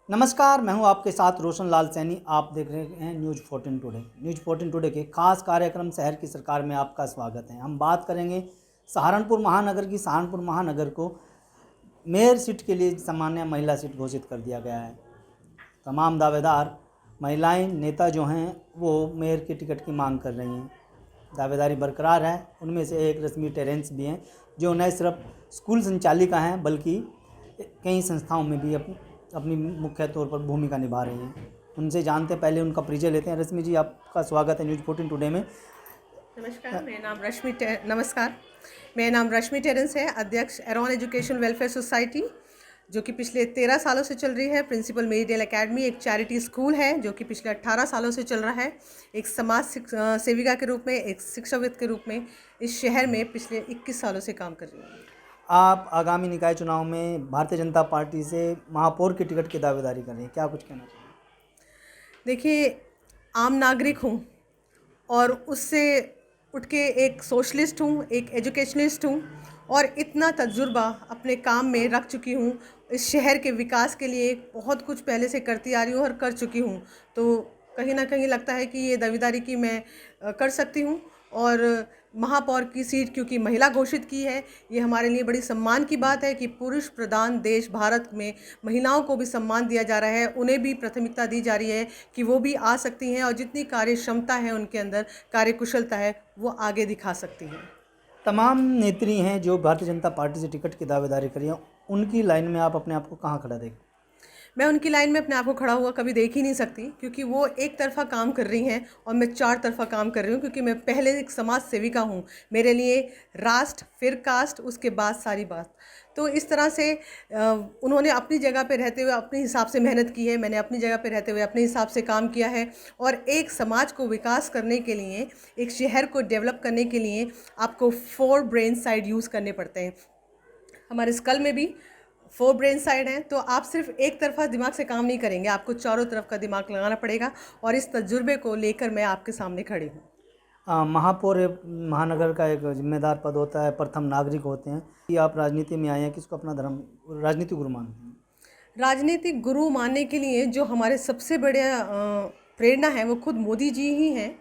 नमस्कार, मैं हूं आपके साथ रोशन लाल सैनी। आप देख रहे हैं न्यूज़ 14 टुडे। न्यूज़ 14 टुडे के खास कार्यक्रम शहर की सरकार में आपका स्वागत है। हम बात करेंगे सहारनपुर महानगर की। सहारनपुर महानगर को मेयर सीट के लिए सामान्य महिला सीट घोषित कर दिया गया है। तमाम दावेदार महिलाएं नेता जो हैं वो मेयर के टिकट की मांग कर रही हैं। दावेदारी बरकरार है। उनमें से एक रश्मि टेरेंस भी हैं जो न सिर्फ स्कूल संचालिका हैं बल्कि कई संस्थाओं में भी अपनी मुख्य तौर पर भूमिका निभा रही हैं। उनसे जानते पहले उनका परिचय लेते हैं। रश्मि जी, आपका स्वागत है न्यूज़ 14 टुडे में। नमस्कार, मेरा नाम रश्मि टेरेंस है, अध्यक्ष एरॉन एजुकेशन वेलफेयर सोसाइटी, जो कि पिछले 13 सालों से चल रही है। प्रिंसिपल मेरीडेल एकेडमी एक चैरिटी स्कूल है जो कि पिछले 18 सालों से चल रहा है। एक समाज सेविका के रूप में, एक शिक्षाविद के रूप में इस शहर में पिछले 21 सालों से काम कर रही हूँ। आप आगामी निकाय चुनाव में भारतीय जनता पार्टी से महापौर के टिकट की दावेदारी कर रही हैं, क्या कुछ कहना चाहिए? देखिए, आम नागरिक हूँ और उससे उठ के एक सोशलिस्ट हूँ, एक एजुकेशनिस्ट हूँ और इतना तजुर्बा अपने काम में रख चुकी हूँ। इस शहर के विकास के लिए बहुत कुछ पहले से करती आ रही हूँ और कर चुकी हूँ। तो कहीं ना कहीं लगता है कि ये दावेदारी की मैं कर सकती हूँ। और महापौर की सीट क्योंकि महिला घोषित की है, ये हमारे लिए बड़ी सम्मान की बात है कि पुरुष प्रधान देश भारत में महिलाओं को भी सम्मान दिया जा रहा है, उन्हें भी प्राथमिकता दी जा रही है कि वो भी आ सकती हैं और जितनी कार्य क्षमता है उनके अंदर, कार्यकुशलता है, वो आगे दिखा सकती हैं। तमाम नेत्री हैं जो भारतीय जनता पार्टी से टिकट की दावेदारी कर रही हैं, उनकी लाइन में आप अपने आप को कहाँ खड़ा देखें? मैं उनकी लाइन में अपने आप को खड़ा हुआ कभी देख ही नहीं सकती, क्योंकि वो एक तरफ़ा काम कर रही हैं और मैं चार तरफ़ा काम कर रही हूँ, क्योंकि मैं पहले एक समाज सेविका हूँ। मेरे लिए राष्ट्र, फिर कास्ट, उसके बाद सारी बात। तो इस तरह से उन्होंने अपनी जगह पे रहते हुए अपने हिसाब से मेहनत की है, मैंने अपनी जगह पे रहते हुए अपने हिसाब से काम किया है। और एक समाज को विकास करने के लिए, एक शहर को डेवलप करने के लिए आपको 4 ब्रेन साइड यूज़ करने पड़ते हैं। हमारे स्कल में भी 4 ब्रेन साइड हैं, तो आप सिर्फ एक तरफा दिमाग से काम नहीं करेंगे, आपको चारों तरफ का दिमाग लगाना पड़ेगा। और इस तजुर्बे को लेकर मैं आपके सामने खड़ी हूँ। महापौर महानगर का एक जिम्मेदार पद होता है, प्रथम नागरिक होते हैं कि आप राजनीति में आए हैं, किसको अपना धर्म राजनीतिक गुरु मानते हैं? राजनीतिक गुरु मानने के लिए जो हमारे सबसे बड़े प्रेरणा है वो खुद मोदी जी ही हैं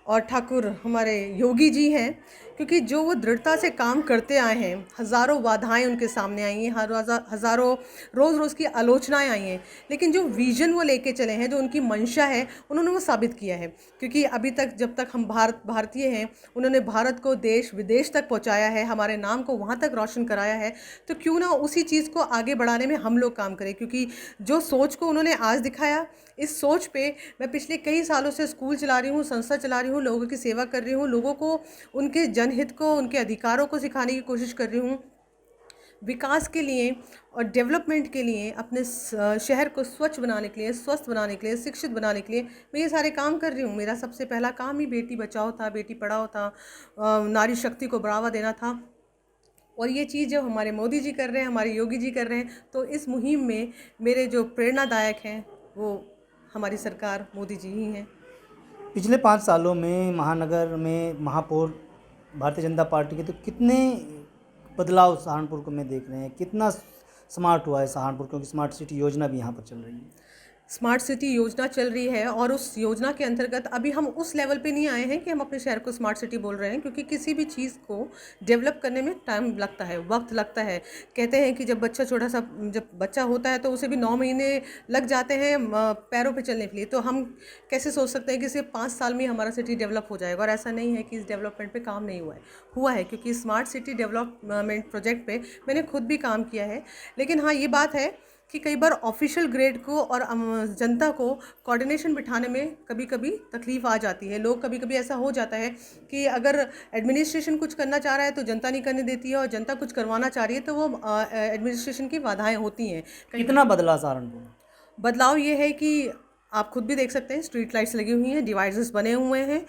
और ठाकुर हमारे योगी जी हैं, क्योंकि जो वो दृढ़ता से काम करते आए हैं। हज़ारों बाधाएं उनके सामने आई हैं, हज़ारों रोज़ की आलोचनाएं आई हैं, लेकिन जो विज़न वो लेके चले हैं, जो उनकी मंशा है, उन्होंने वो साबित किया है। क्योंकि अभी तक जब तक हम भारतीय हैं, उन्होंने भारत को देश विदेश तक पहुंचाया है, हमारे नाम को वहां तक रोशन कराया है। तो क्यों ना उसी चीज़ को आगे बढ़ाने में हम लोग काम करें, क्योंकि जो सोच को उन्होंने आज दिखाया, इस सोच पे मैं पिछले कई सालों से स्कूल चला रही हूँ, संस्था चला रही हूँ, लोगों की सेवा कर रही हूँ, लोगों को उनके जनहित को, उनके अधिकारों को सिखाने की कोशिश कर रही हूँ। विकास के लिए और डेवलपमेंट के लिए, अपने शहर को स्वच्छ बनाने के लिए, स्वस्थ बनाने के लिए, शिक्षित बनाने के लिए मैं ये सारे काम कर रही हूँ। मेरा सबसे पहला काम ही बेटी बचाओ था, बेटी पढ़ाओ था, नारी शक्ति को बढ़ावा देना था। और ये चीज़ जब हमारे मोदी जी कर रहे हैं, हमारे योगी जी कर रहे हैं, तो इस मुहिम में मेरे जो प्रेरणादायक हैं वो हमारी सरकार मोदी जी ही हैं। पिछले 5 सालों में महानगर में महापौर भारतीय जनता पार्टी के, तो कितने बदलाव सहारनपुर को में देख रहे हैं? कितना स्मार्ट हुआ है सहारनपुर, क्योंकि स्मार्ट सिटी योजना भी यहाँ पर चल रही है। स्मार्ट सिटी योजना चल रही है और उस योजना के अंतर्गत अभी हम उस लेवल पे नहीं आए हैं कि हम अपने शहर को स्मार्ट सिटी बोल रहे हैं, क्योंकि किसी भी चीज़ को डेवलप करने में टाइम लगता है, वक्त लगता है। कहते हैं कि जब बच्चा होता है तो उसे भी 9 महीने लग जाते हैं पैरों पे चलने के लिए। तो हम कैसे सोच सकते हैं कि सिर्फ 5 साल में हमारा सिटी डेवलप हो जाएगा? और ऐसा नहीं है कि इस डेवलपमेंट पे काम नहीं हुआ है, क्योंकि स्मार्ट सिटी डेवलपमेंट प्रोजेक्ट पे मैंने खुद भी काम किया है। लेकिन हाँ, ये बात है कि कई बार ऑफिशियल ग्रेड को और जनता को कोऑर्डिनेशन बिठाने में कभी कभी तकलीफ़ आ जाती है। लोग कभी कभी ऐसा हो जाता है कि अगर एडमिनिस्ट्रेशन कुछ करना चाह रहा है तो जनता नहीं करने देती है, और जनता कुछ करवाना चाह रही है तो वो एडमिनिस्ट्रेशन की बाधाएं होती हैं। कितना बदला सहारनपुर में? बदलाव ये है कि आप खुद भी देख सकते हैं, स्ट्रीट लाइट्स लगी हुई हैं, डिवाइसेस बने हुए हैं,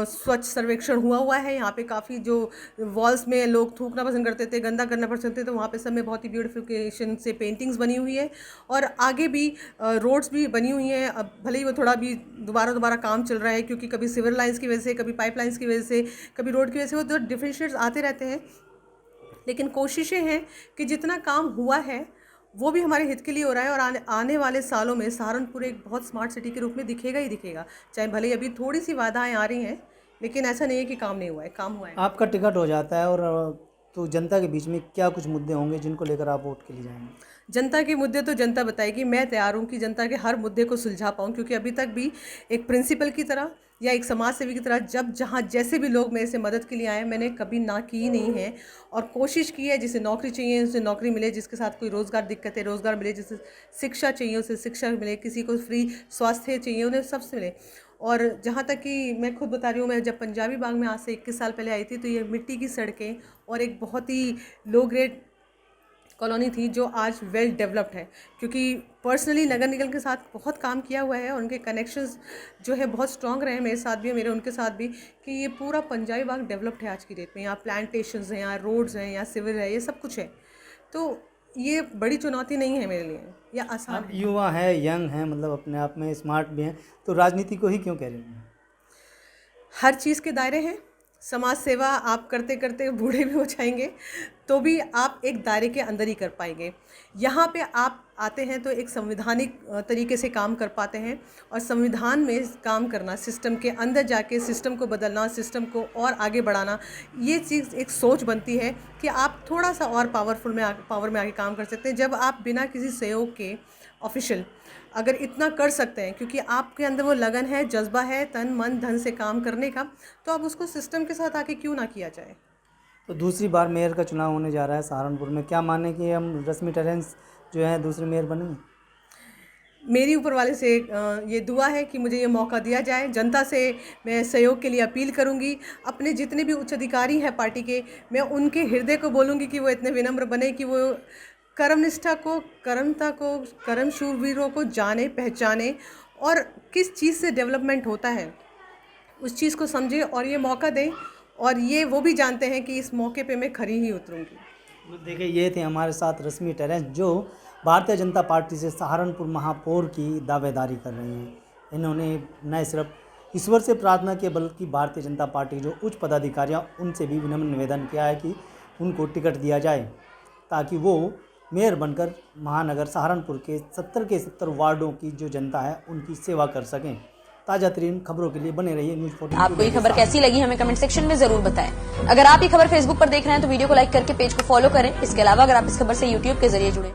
स्वच्छ सर्वेक्षण हुआ है। यहाँ पे काफ़ी जो वॉल्स में लोग थूकना पसंद करते थे, गंदा करना पसंद करते थे, तो वहाँ पे सब में बहुत ही ब्यूटिफिकेशन से पेंटिंग्स बनी हुई है। और आगे भी रोड्स भी बनी हुई हैं। अब भले ही वो थोड़ा भी दोबारा काम चल रहा है, क्योंकि कभी सिविल लाइन्स की वजह से, कभी पाइप लाइन्स की वजह से, कभी रोड की वजह से वो तो डिफरेंशिएट्स आते रहते हैं। लेकिन कोशिशें हैं कि जितना काम हुआ है वो भी हमारे हित के लिए हो रहा है। और आने वाले सालों में सहारनपुर एक बहुत स्मार्ट सिटी के रूप में दिखेगा ही दिखेगा। चाहे भले ही अभी थोड़ी सी बाधाएं आ रही हैं, लेकिन ऐसा नहीं है कि काम नहीं हुआ है, काम हुआ है। आपका टिकट हो जाता है और तो जनता के बीच में क्या कुछ मुद्दे होंगे जिनको लेकर आप वोट के लिए जाएंगे? जनता के मुद्दे तो जनता बताएगी। मैं तैयार हूँ कि जनता के हर मुद्दे को सुलझा पाऊँ, क्योंकि अभी तक भी एक प्रिंसिपल की तरह या एक समाज सेवी की तरह जब जहाँ जैसे भी लोग मेरे से मदद के लिए आए, मैंने कभी ना की नहीं है। और कोशिश की है, जिसे नौकरी चाहिए उसे नौकरी मिले, जिसके साथ कोई रोज़गार दिक्कत है रोज़गार मिले, जिसे शिक्षा चाहिए उसे शिक्षा मिले, किसी को फ्री स्वास्थ्य चाहिए उन्हें सबसे मिले। और जहाँ तक कि मैं खुद बता रही हूँ, मैं जब पंजाबी बाग में आज से 21 साल पहले आई थी, तो ये मिट्टी की सड़कें और एक बहुत ही लो ग्रेड कॉलोनी थी जो आज वेल डेवलप्ड है, क्योंकि पर्सनली नगर निगम के साथ बहुत काम किया हुआ है। उनके कनेक्शंस जो है बहुत स्ट्रॉन्ग रहे हैं, मेरे साथ भी मेरे उनके साथ भी, कि ये पूरा पंजाबी बाग डेवलप्ड है आज की डेट में। यहाँ प्लांटेशंस हैं, यहाँ रोड्स हैं, यहाँ सिविल है, ये सब कुछ है। तो ये बड़ी चुनौती नहीं है मेरे लिए, या आसान आप युवा हैं, यंग हैं, मतलब अपने आप में स्मार्ट भी हैं, तो राजनीति को ही क्यों कह रही हैं? हर चीज़ के दायरे हैं। समाज सेवा आप करते करते बूढ़े भी हो जाएंगे तो भी आप एक दायरे के अंदर ही कर पाएंगे। यहाँ पे आप आते हैं तो एक संवैधानिक तरीके से काम कर पाते हैं, और संविधान में काम करना, सिस्टम के अंदर जाके सिस्टम को बदलना, सिस्टम को और आगे बढ़ाना, ये चीज़ एक सोच बनती है कि आप थोड़ा सा और पावर में आगे काम कर सकते हैं जब आप बिना किसी सहयोग के ऑफिशियल अगर इतना कर सकते हैं, क्योंकि आपके अंदर वो लगन है, जज्बा है, तन मन धन से काम करने का, तो आप उसको सिस्टम के साथ आके क्यों ना किया जाए। तो दूसरी बार मेयर का चुनाव होने जा रहा है सहारनपुर में, क्या माने कि हम रश्मि टेरेंस जो है दूसरे मेयर बनेंगे? मेरी ऊपर वाले से ये दुआ है कि मुझे ये मौका दिया जाए। जनता से मैं सहयोग के लिए अपील करूंगी। अपने जितने भी उच्च अधिकारी हैं पार्टी के, मैं उनके हृदय को बोलूँगी कि वो इतने विनम्र बने कि वो कर्मनिष्ठा को, कर्मता को, कर्म शूरवीरों को जाने, पहचाने, और किस चीज़ से डेवलपमेंट होता है उस चीज़ को समझे और ये मौका दें। और ये वो भी जानते हैं कि इस मौके पे मैं खरी ही उतरूँगी। तो देखिए, ये थे हमारे साथ रश्मि टेरेंस, जो भारतीय जनता पार्टी से सहारनपुर महापौर की दावेदारी कर रही हैं। इन्होंने न सिर्फ ईश्वर से प्रार्थना की, बल्कि भारतीय जनता पार्टी के जो उच्च पदाधिकारियाँ उनसे भी विनम्र निवेदन किया है कि उनको टिकट दिया जाए, ताकि वो मेयर बनकर महानगर सहारनपुर के 70 के 70 वार्डों की जो जनता है उनकी सेवा कर सकें। ताज़ा तरीन खबरों के लिए बने रहिए न्यूज़ 14। आपको ये खबर कैसी लगी हमें कमेंट सेक्शन में जरूर बताएं। अगर आप ये खबर फेसबुक पर देख रहे हैं तो वीडियो को लाइक करके पेज को फॉलो करें। इसके अलावा अगर आप इस खबर से यूट्यूब के जरिए जुड़े